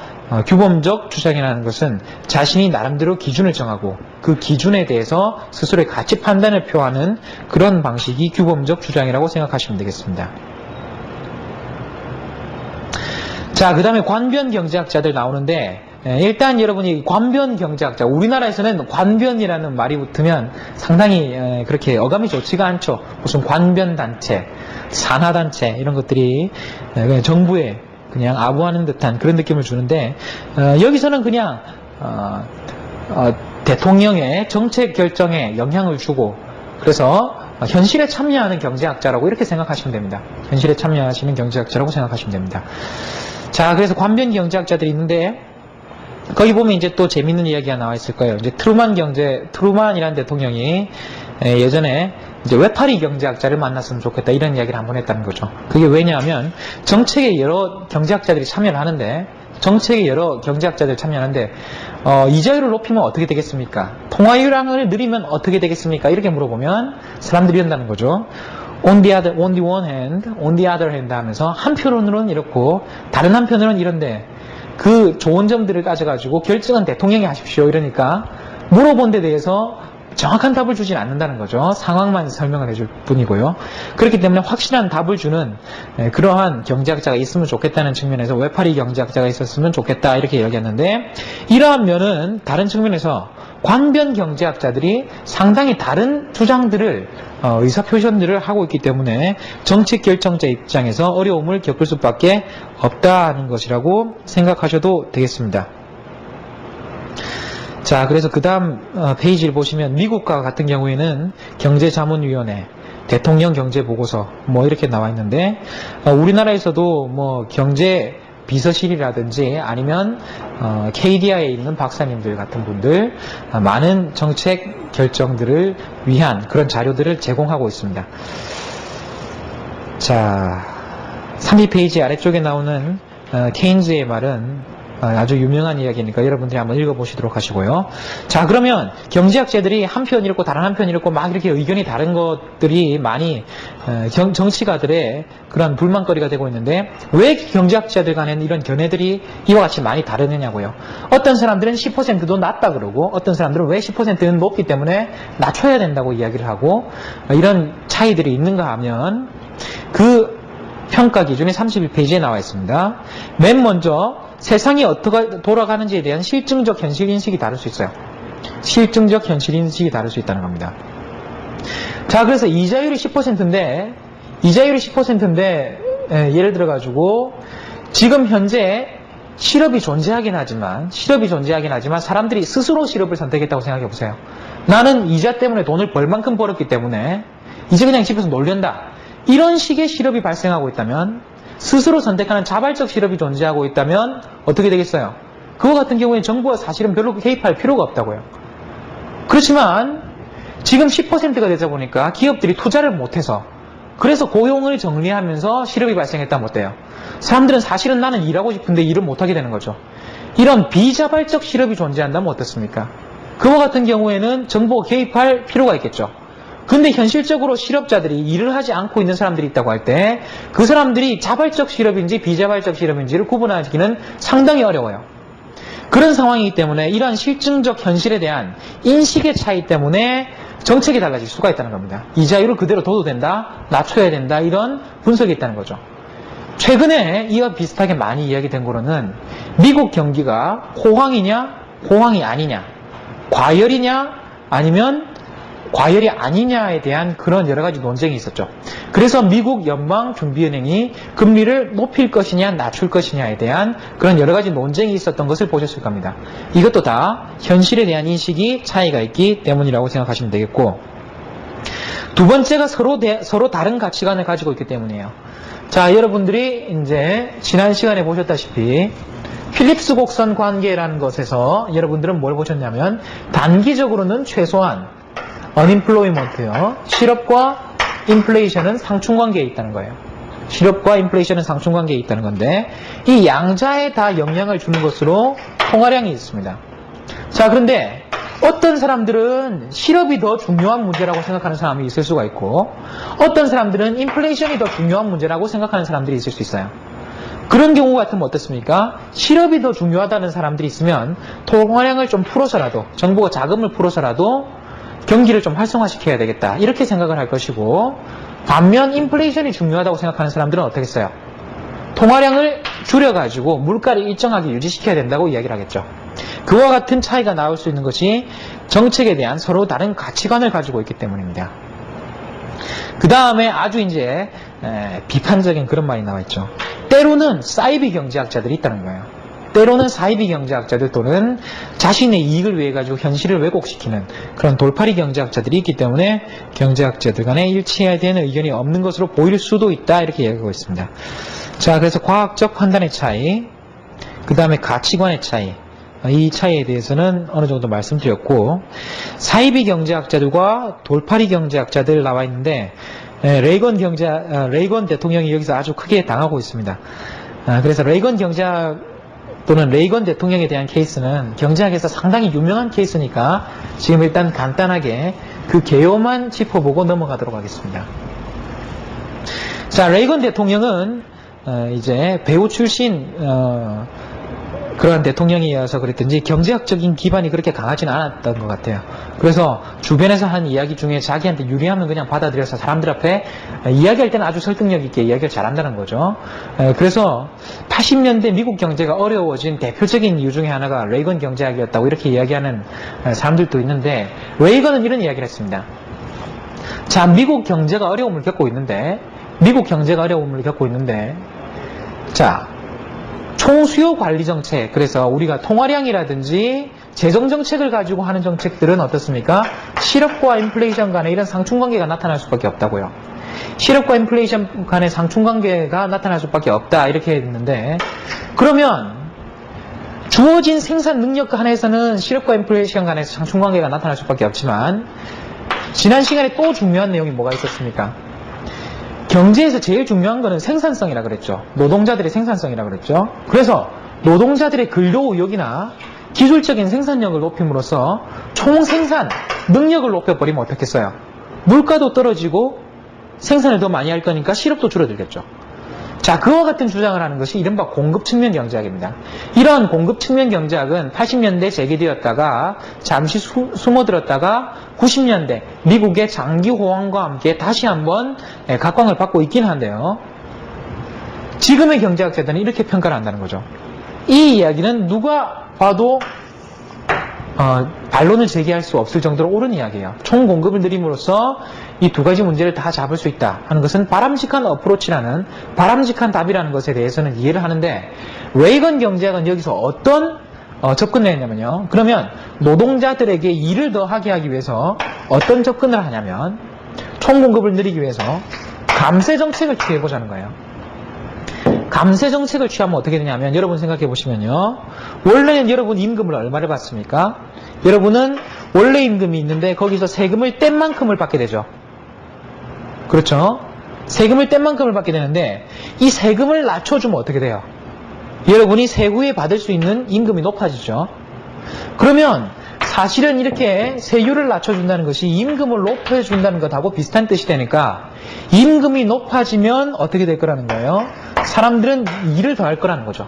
[SPEAKER 1] 규범적 주장이라는 것은 자신이 나름대로 기준을 정하고 그 기준에 대해서 스스로의 가치 판단을 표하는 그런 방식이 규범적 주장이라고 생각하시면 되겠습니다. 자, 그 다음에 관변 경제학자들 나오는데 일단 여러분이 관변 경제학자, 우리나라에서는 관변이라는 말이 붙으면 상당히 그렇게 어감이 좋지가 않죠. 무슨 관변단체, 산하단체 이런 것들이 그냥 정부에 그냥 아부하는 듯한 그런 느낌을 주는데 여기서는 그냥 대통령의 정책 결정에 영향을 주고 그래서 현실에 참여하는 경제학자라고 이렇게 생각하시면 됩니다. 현실에 참여하시는 경제학자라고 생각하시면 됩니다. 자, 그래서 관변 경제학자들이 있는데 거기 보면 이제 또 재밌는 이야기가 나와 있을 거예요. 이제 트루만이라는 대통령이 예전에 이제 외파리 경제학자를 만났으면 좋겠다 이런 이야기를 한번 했다는 거죠. 그게 왜냐하면 정책에 여러 경제학자들이 참여를 하는데 정책에 여러 경제학자들이 참여하는데 이자율을 높이면 어떻게 되겠습니까? 통화율을 늘리면 어떻게 되겠습니까? 이렇게 물어보면 사람들이 이런다는 거죠. on the one hand, on the other hand 하면서 한편으로는 이렇고 다른 한편으로는 이런데 그 좋은 점들을 가져가지고 결정은 대통령이 하십시오. 이러니까 물어본 데 대해서 정확한 답을 주진 않는다는 거죠. 상황만 설명을 해줄 뿐이고요. 그렇기 때문에 확실한 답을 주는 그러한 경제학자가 있으면 좋겠다는 측면에서 외파리 경제학자가 있었으면 좋겠다 이렇게 이야기했는데 이러한 면은 다른 측면에서 관변 경제학자들이 상당히 다른 주장들을 의사표현들을 하고 있기 때문에 정책 결정자 입장에서 어려움을 겪을 수밖에 없다는 것이라고 생각하셔도 되겠습니다. 자, 그래서 그 다음 페이지를 보시면 미국과 같은 경우에는 경제자문위원회, 대통령 경제보고서 뭐 이렇게 나와 있는데 우리나라에서도 뭐 경제 비서실이라든지 아니면 KDI에 있는 박사님들 같은 분들 많은 정책 결정들을 위한 그런 자료들을 제공하고 있습니다. 자, 32페이지 아래쪽에 나오는 케인즈의 말은 아주 유명한 이야기니까 여러분들이 한번 읽어보시도록 하시고요. 자, 그러면 경제학자들이 한편 읽고 다른 한편 읽고 막 이렇게 의견이 다른 것들이 많이 정치가들의 그런 불만거리가 되고 있는데 왜 경제학자들 간에는 이런 견해들이 이와 같이 많이 다르느냐고요. 어떤 사람들은 10%도 낮다 그러고 어떤 사람들은 왜 10%는 높기 때문에 낮춰야 된다고 이야기를 하고 이런 차이들이 있는가 하면 그 평가 기준이 31페이지에 나와 있습니다. 맨 먼저 세상이 어떻게 돌아가는지에 대한 실증적 현실인식이 다를 수 있어요. 실증적 현실인식이 다를 수 있다는 겁니다. 자, 그래서 이자율이 10%인데 예를 들어가지고 지금 현재 실업이 존재하긴 하지만 사람들이 스스로 실업을 선택했다고 생각해 보세요. 나는 이자 때문에 돈을 벌 만큼 벌었기 때문에 이제 그냥 집에서 놀련다. 이런 식의 실업이 발생하고 있다면 스스로 선택하는 자발적 실업이 존재하고 있다면 어떻게 되겠어요? 그와 같은 경우에 정부가 사실은 별로 개입할 필요가 없다고요. 그렇지만 지금 10%가 되다 보니까 기업들이 투자를 못해서 그래서 고용을 정리하면서 실업이 발생했다면 어때요? 사람들은 사실은 나는 일하고 싶은데 일을 못하게 되는 거죠. 이런 비자발적 실업이 존재한다면 어떻습니까? 그와 같은 경우에는 정부가 개입할 필요가 있겠죠. 근데 현실적으로 실업자들이 일을 하지 않고 있는 사람들이 있다고 할 때 그 사람들이 자발적 실업인지 비자발적 실업인지를 구분하기는 상당히 어려워요. 그런 상황이기 때문에 이러한 실증적 현실에 대한 인식의 차이 때문에 정책이 달라질 수가 있다는 겁니다. 이자율을 그대로 둬도 된다, 낮춰야 된다 이런 분석이 있다는 거죠. 최근에 이와 비슷하게 많이 이야기된 거로는 미국 경기가 호황이냐 호황이 아니냐, 과열이냐 아니면
[SPEAKER 2] 과열이 아니냐에 대한 그런 여러 가지 논쟁이 있었죠. 그래서 미국 연방준비은행이 금리를 높일 것이냐 낮출 것이냐에 대한 그런 여러 가지 논쟁이 있었던 것을 보셨을 겁니다. 이것도 다 현실에 대한 인식이 차이가 있기 때문이라고 생각하시면 되겠고, 두 번째가 서로 다른 가치관을 가지고 있기 때문이에요. 자, 여러분들이 이제 지난 시간에 보셨다시피 필립스 곡선 관계라는 것에서 여러분들은 뭘 보셨냐면, 단기적으로는 최소한 unemployment요, 실업과 인플레이션은 상충관계에 있다는 거예요. 실업과 인플레이션은 상충관계에 있다는 건데, 이 양자에 다 영향을 주는 것으로 통화량이 있습니다. 자, 그런데 어떤 사람들은 실업이 더 중요한 문제라고 생각하는 사람이 있을 수가 있고, 어떤 사람들은 인플레이션이 더 중요한 문제라고 생각하는 사람들이 있을 수 있어요. 그런 경우 같으면 어떻습니까? 실업이 더 중요하다는 사람들이 있으면 통화량을 좀 풀어서라도, 정부가 자금을 풀어서라도 경기를 좀 활성화시켜야 되겠다, 이렇게 생각을 할 것이고, 반면 인플레이션이 중요하다고 생각하는 사람들은 어떻겠어요? 통화량을 줄여가지고 물가를 일정하게 유지시켜야 된다고 이야기를 하겠죠. 그와 같은 차이가 나올 수 있는 것이 정책에 대한 서로 다른 가치관을 가지고 있기 때문입니다. 그 다음에 아주 이제 비판적인 그런 말이 나와 있죠. 때로는 사이비 경제학자들이 있다는 거예요. 때로는 사이비 경제학자들 또는 자신의 이익을 위해 가지고 현실을 왜곡시키는 그런 돌팔이 경제학자들이 있기 때문에 경제학자들 간에 일치해야 되는 의견이 없는 것으로 보일 수도 있다, 이렇게 이야기하고 있습니다. 자, 그래서 과학적 판단의 차이, 그 다음에 가치관의 차이, 이 차이에 대해서는 어느 정도 말씀드렸고, 사이비 경제학자들과 돌팔이 경제학자들 나와 있는데, 레이건 대통령이 여기서 아주 크게 당하고 있습니다. 그래서 레이건 경제학 또는 레이건 대통령에 대한 케이스는 경제학에서 상당히 유명한 케이스니까 지금 일단 간단하게 그 개요만 짚어보고 넘어가도록 하겠습니다. 자, 레이건 대통령은 이제 배우 출신 그러한 대통령이어서 그랬든지 경제학적인 기반이 그렇게 강하지는 않았던 것 같아요. 그래서 주변에서 한 이야기 중에 자기한테 유리하면 그냥 받아들여서 사람들 앞에 이야기할 때는 아주 설득력 있게 이야기를 잘한다는 거죠. 그래서 80년대 미국 경제가 어려워진 대표적인 이유 중에 하나가 레이건 경제학이었다고 이렇게 이야기하는 사람들도 있는데, 레이건은 이런 이야기를 했습니다. 자, 미국 경제가 어려움을 겪고 있는데, 자, 총수요 관리 정책, 그래서 우리가 통화량이라든지 재정 정책을 가지고 하는 정책들은 어떻습니까? 실업과 인플레이션 간의 이런 상충관계가 나타날 수밖에 없다고요. 실업과 인플레이션 간의 상충관계가 나타날 수밖에 없다, 이렇게 했는데, 그러면 주어진 생산 능력 간에서는 실업과 인플레이션 간의 상충관계가 나타날 수밖에 없지만, 지난 시간에 또 중요한 내용이 뭐가 있었습니까? 경제에서 제일 중요한 거는 생산성이라 그랬죠. 노동자들의 생산성이라 그랬죠. 그래서 노동자들의 근로 의욕이나 기술적인 생산력을 높임으로써 총 생산 능력을 높여버리면 어떻겠어요? 물가도 떨어지고 생산을 더 많이 할 거니까 실업도 줄어들겠죠. 자, 그와 같은 주장을 하는 것이 이른바 공급 측면 경제학입니다. 이러한 공급 측면 경제학은 80년대 재개되었다가 잠시 숨어들었다가 90년대 미국의 장기 호황과 함께 다시 한번 각광을 받고 있긴 한데요. 지금의 경제학자들은 이렇게 평가를 한다는 거죠. 이 이야기는 누가 봐도 반론을 제기할 수 없을 정도로 옳은 이야기예요. 총 공급을 늘림으로써 이 두 가지 문제를 다 잡을 수 있다 하는 것은 바람직한 어프로치라는, 바람직한 답이라는 것에 대해서는 이해를 하는데, 레이건 경제학은 여기서 어떤 접근을 했냐면요. 그러면 노동자들에게 일을 더 하게 하기 위해서 어떤 접근을 하냐면, 총 공급을 늘리기 위해서 감세 정책을 취해보자는 거예요. 감세 정책을 취하면 어떻게 되냐면, 여러분 생각해 보시면요. 원래는 여러분 임금을 얼마를 받습니까? 여러분은 원래 임금이 있는데 거기서 세금을 뗀 만큼을 받게 되죠. 그렇죠? 세금을 뗀 만큼을 받게 되는데, 이 세금을 낮춰주면 어떻게 돼요? 여러분이 세후에 받을 수 있는 임금이 높아지죠. 그러면 사실은 이렇게 세율을 낮춰준다는 것이 임금을 높여준다는 것하고 비슷한 뜻이 되니까, 임금이 높아지면 어떻게 될 거라는 거예요? 사람들은 일을 더 할 거라는 거죠.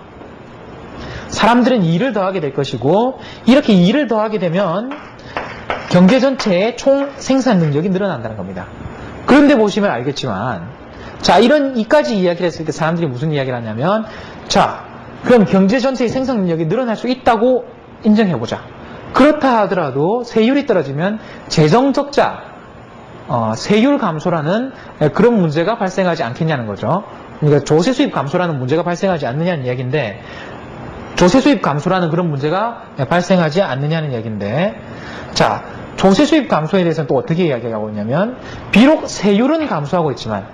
[SPEAKER 2] 사람들은 일을 더 하게 될 것이고, 이렇게 일을 더 하게 되면 경제 전체의 총 생산 능력이 늘어난다는 겁니다. 그런데 보시면 알겠지만, 자, 이까지 이야기를 했을 때 사람들이 무슨 이야기를 하냐면, 자, 그럼 경제 전체의 생산 능력이 늘어날 수 있다고 인정해보자. 그렇다 하더라도 세율이 떨어지면 재정 적자, 세율 감소라는 그런 문제가 발생하지 않겠냐는 거죠. 그러니까 조세 수입 감소라는 문제가 발생하지 않느냐는 이야기인데, 조세 수입 감소라는 그런 문제가 발생하지 않느냐는 이야기인데, 자, 조세 수입 감소에 대해서는 또 어떻게 이야기하고 있냐면, 비록 세율은 감소하고 있지만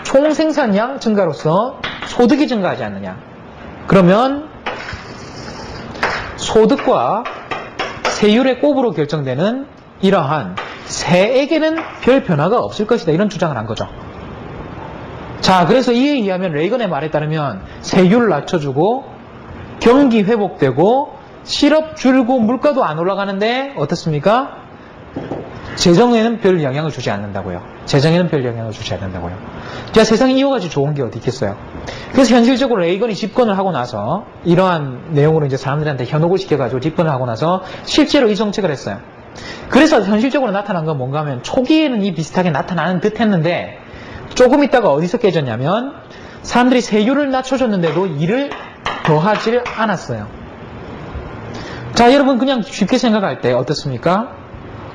[SPEAKER 2] 총 생산량 증가로서 소득이 증가하지 않느냐. 그러면 소득과 세율의 곱으로 결정되는 이러한 세액에는 별 변화가 없을 것이다. 이런 주장을 한 거죠. 자, 그래서 이에 의하면 레이건의 말에 따르면 세율을 낮춰주고 경기 회복되고 실업 줄고 물가도 안 올라가는데 어떻습니까? 재정에는 별 영향을 주지 않는다고요. 자, 세상에 이와 같이 좋은 게 어디 있겠어요? 그래서 현실적으로 레이건이 집권을 하고 나서 이러한 내용으로 이제 사람들한테 현혹을 시켜가지고 집권을 하고 나서 실제로 이 정책을 했어요. 그래서 현실적으로 나타난 건 뭔가 하면 초기에는 이 비슷하게 나타나는 듯 했는데 조금 있다가 어디서 깨졌냐면 사람들이 세율을 낮춰줬는데도 일을 더하지 않았어요. 자, 여러분 그냥 쉽게 생각할 때 어떻습니까?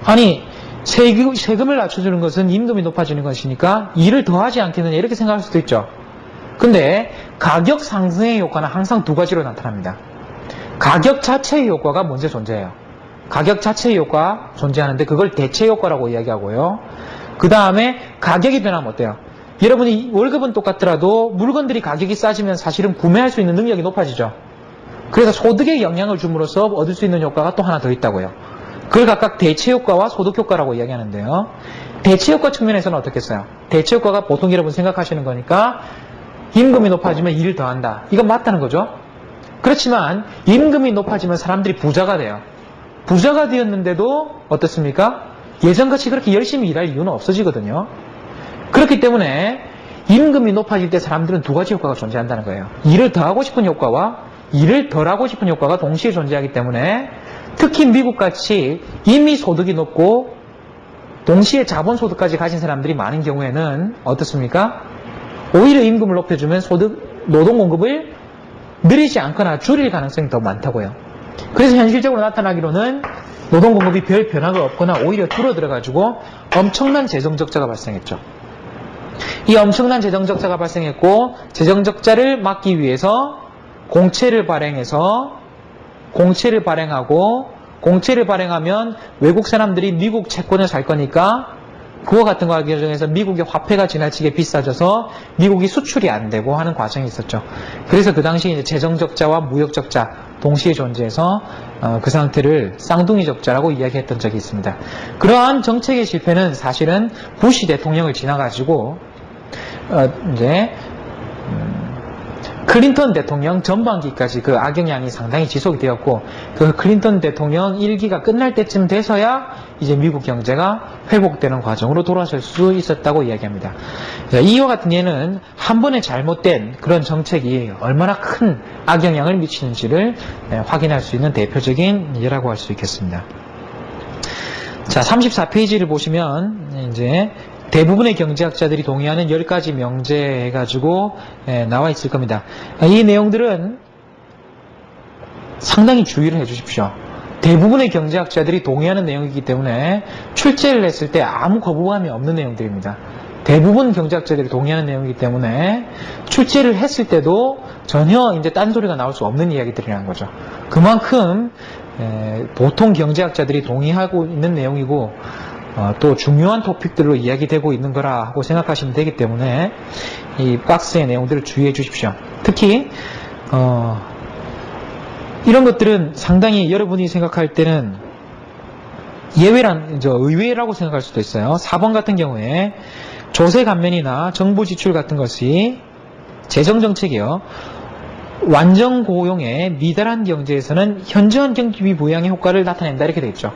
[SPEAKER 2] 아니, 세금을 낮춰주는 것은 임금이 높아지는 것이니까 일을 더하지 않겠느냐 이렇게 생각할 수도 있죠. 근데 가격 상승의 효과는 항상 두 가지로 나타납니다. 가격 자체의 효과가 먼저 존재해요. 가격 자체의 효과 존재하는데 그걸 대체 효과라고 이야기하고요. 그 다음에 가격이 변하면 어때요? 여러분이 월급은 똑같더라도 물건들이 가격이 싸지면 사실은 구매할 수 있는 능력이 높아지죠. 그래서 소득에 영향을 줌으로써 얻을 수 있는 효과가 또 하나 더 있다고요. 그걸 각각 대체 효과와 소득 효과라고 이야기하는데요. 대체 효과 측면에서는 어떻겠어요? 대체 효과가 보통 여러분 생각하시는 거니까 임금이 높아지면 일을 더한다. 이건 맞다는 거죠. 그렇지만 임금이 높아지면 사람들이 부자가 돼요. 부자가 되었는데도 어떻습니까? 예전같이 그렇게 열심히 일할 이유는 없어지거든요. 그렇기 때문에 임금이 높아질 때 사람들은 두 가지 효과가 존재한다는 거예요. 일을 더하고 싶은 효과와 일을 덜하고 싶은 효과가 동시에 존재하기 때문에 특히 미국같이 이미 소득이 높고 동시에 자본소득까지 가진 사람들이 많은 경우에는 어떻습니까? 오히려 임금을 높여주면 노동 공급을 늘리지 않거나 줄일 가능성이 더 많다고요. 그래서 현실적으로 나타나기로는 노동 공급이 별 변화가 없거나 오히려 줄어들어가지고 엄청난 재정적자가 발생했죠. 이 엄청난 재정적자가 발생했고 재정적자를 막기 위해서 공채를 발행하면 외국 사람들이 미국 채권을 살 거니까 그와 같은 과정에서 미국의 화폐가 지나치게 비싸져서 미국이 수출이 안 되고 하는 과정이 있었죠. 그래서 그 당시 이제 재정적자와 무역적자 동시에 존재해서 그 상태를 쌍둥이 적자라고 이야기했던 적이 있습니다. 그러한 정책의 실패는 사실은 부시 대통령을 지나가지고 이제 클린턴 대통령 전반기까지 그 악영향이 상당히 지속이 되었고 그 클린턴 대통령 1기가 끝날 때쯤 돼서야 이제 미국 경제가 회복되는 과정으로 돌아설 수 있었다고 이야기합니다. 이와 같은 예는 한 번에 잘못된 그런 정책이 얼마나 큰 악영향을 미치는지를 확인할 수 있는 대표적인 예라고 할 수 있겠습니다. 자, 34페이지를 보시면 이제 대부분의 경제학자들이 동의하는 10가지 명제 해가지고 나와 있을 겁니다. 이 내용들은 상당히 주의를 해주십시오. 대부분의 경제학자들이 동의하는 내용이기 때문에 출제를 했을 때 아무 거부감이 없는 내용들입니다. 대부분 경제학자들이 동의하는 내용이기 때문에 출제를 했을 때도 전혀 이제 딴소리가 나올 수 없는 이야기들이라는 거죠. 그만큼 보통 경제학자들이 동의하고 있는 내용이고 또 중요한 토픽들로 이야기되고 있는 거라 하고 생각하시면 되기 때문에 이 박스의 내용들을 주의해 주십시오. 특히 이런 것들은 상당히 여러분이 생각할 때는 의외라고 생각할 수도 있어요. 4번 같은 경우에 조세 감면이나 정부 지출 같은 것이 재정정책이요. 완전 고용의 미달한 경제에서는 현저한 경기 부양의 효과를 나타낸다 이렇게 되어 있죠.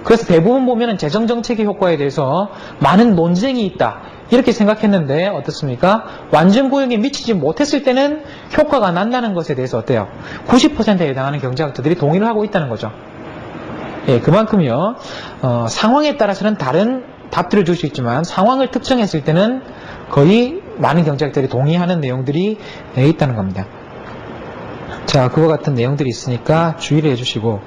[SPEAKER 2] 그래서 대부분 보면은 재정정책의 효과에 대해서 많은 논쟁이 있다 이렇게 생각했는데 어떻습니까? 완전 고용에 미치지 못했을 때는 효과가 난다는 것에 대해서 어때요? 90%에 해당하는 경제학자들이 동의를 하고 있다는 거죠. 예, 그만큼요. 상황에 따라서는 다른 답들을 줄 수 있지만 상황을 특정했을 때는 거의 많은 경제학자들이 동의하는 내용들이 있다는 겁니다. 자, 그와 같은 내용들이 있으니까 주의를 해주시고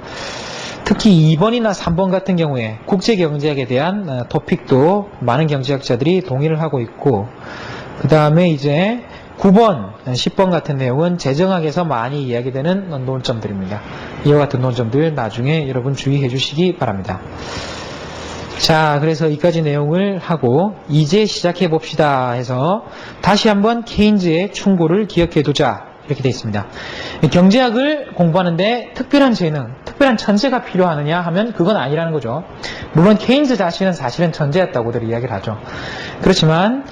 [SPEAKER 2] 특히 2번이나 3번 같은 경우에 국제경제학에 대한 토픽도 많은 경제학자들이 동의를 하고 있고, 그 다음에 이제 9번, 10번 같은 내용은 재정학에서 많이 이야기되는 논점들입니다. 이와 같은 논점들 나중에 여러분 주의해 주시기 바랍니다. 자, 그래서 이까지 내용을 하고 이제 시작해 봅시다 해서 다시 한번 케인즈의 충고를 기억해 두자 이렇게 되어 있습니다. 경제학을 공부하는데 특별한 재능, 특별한 천재가 필요하느냐 하면 그건 아니라는 거죠. 물론 케인즈 자신은 사실은 천재였다고들 이야기를 하죠. 그렇지만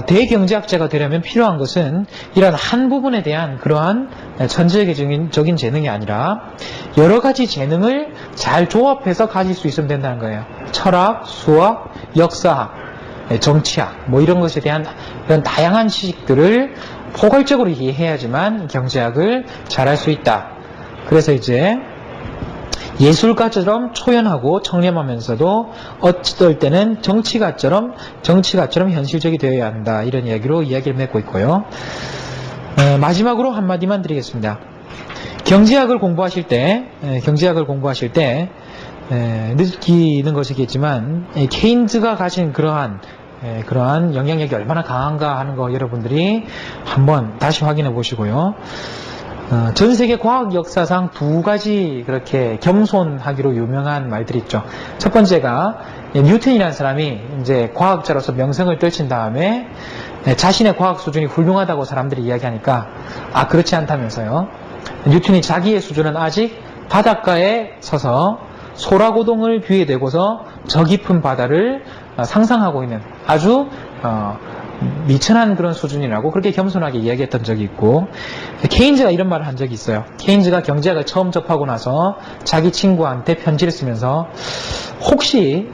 [SPEAKER 2] 대경제학자가 되려면 필요한 것은 이런 한 부분에 대한 그러한 천재적인 재능이 아니라 여러 가지 재능을 잘 조합해서 가질 수 있으면 된다는 거예요. 철학, 수학, 역사학, 정치학 뭐 이런 것에 대한 이런 다양한 지식들을 포괄적으로 이해해야지만 경제학을 잘할 수 있다. 그래서 이제 예술가처럼 초연하고 청렴하면서도 어떨 때는 정치가처럼 현실적이 되어야 한다. 이런 이야기로 이야기를 맺고 있고요. 마지막으로 한마디만 드리겠습니다. 경제학을 공부하실 때 느끼는 것이겠지만 케인즈가 가진 그러한 영향력이 얼마나 강한가 하는 거 여러분들이 한번 다시 확인해 보시고요. 전 세계 과학 역사상 두 가지 그렇게 겸손하기로 유명한 말들이 있죠. 첫 번째가 뉴턴이라는 사람이 이제 과학자로서 명성을 떨친 다음에 자신의 과학 수준이 훌륭하다고 사람들이 이야기하니까 그렇지 않다면서요. 뉴턴이 자기의 수준은 아직 바닷가에 서서 소라고동을 귀에 대고서 저 깊은 바다를 상상하고 있는 아주 미천한 그런 수준이라고 그렇게 겸손하게 이야기했던 적이 있고, 케인즈가 이런 말을 한 적이 있어요. 케인즈가 경제학을 처음 접하고 나서 자기 친구한테 편지를 쓰면서 혹시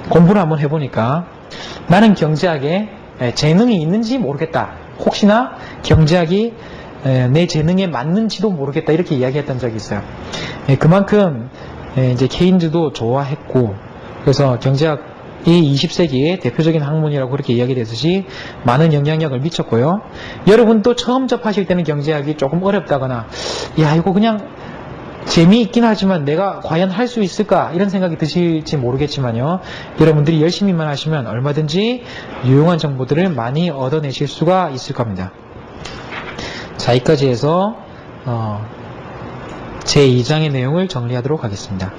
[SPEAKER 2] 공부를 한번 해보니까 나는 경제학에 재능이 있는지 모르겠다. 혹시나 경제학이 내 재능에 맞는지도 모르겠다. 이렇게 이야기했던 적이 있어요. 그만큼 이제 케인즈도 좋아했고, 그래서 경제학이 20세기의 대표적인 학문이라고 그렇게 이야기되듯이 많은 영향력을 미쳤고요. 여러분도 처음 접하실 때는 경제학이 조금 어렵다거나 이거 그냥 재미있긴 하지만 내가 과연 할 수 있을까 이런 생각이 드실지 모르겠지만요. 여러분들이 열심히만 하시면 얼마든지 유용한 정보들을 많이 얻어내실 수가 있을 겁니다. 자, 여기까지 해서 제 2장의 내용을 정리하도록 하겠습니다.